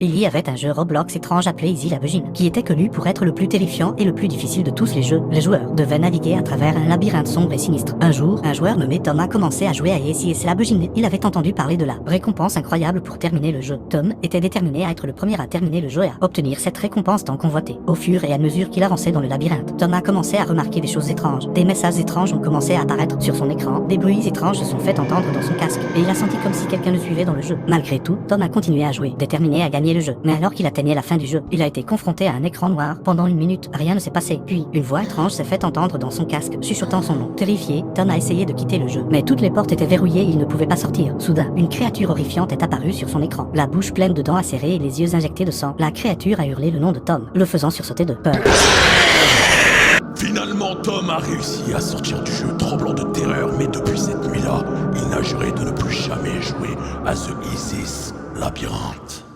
Il y avait un jeu Roblox étrange appelé Easy la Bugine, qui était connu pour être le plus terrifiant et le plus difficile de tous les jeux. Les joueurs devaient naviguer à travers un labyrinthe sombre et sinistre. Un jour, un joueur nommé Tom a commencé à jouer à Easy la Bugine. Il avait entendu parler de la récompense incroyable pour terminer le jeu. Tom était déterminé à être le premier à terminer le jeu et à obtenir cette récompense tant convoitée. Au fur et à mesure qu'il avançait dans le labyrinthe, Tom a commencé à remarquer des choses étranges. Des messages étranges ont commencé à apparaître sur son écran, des bruits étranges se sont fait entendre dans son casque, et il a senti comme si quelqu'un le suivait dans le jeu. Malgré tout, Tom a continué à jouer, déterminé à gagner le jeu. Mais alors qu'il atteignait la fin du jeu, il a été confronté à un écran noir. Pendant une minute, rien ne s'est passé. Puis, une voix étrange s'est fait entendre dans son casque, chuchotant son nom. Terrifié, Tom a essayé de quitter le jeu, mais toutes les portes étaient verrouillées et il ne pouvait pas sortir. Soudain, une créature horrifiante est apparue sur son écran, la bouche pleine de dents acérées et les yeux injectés de sang. La créature a hurlé le nom de Tom, le faisant sursauter de peur. Finalement, Tom a réussi à sortir du jeu tremblant de terreur, mais depuis cette nuit-là, il n'a juré de ne plus jamais jouer à The Easy Labyrinthe.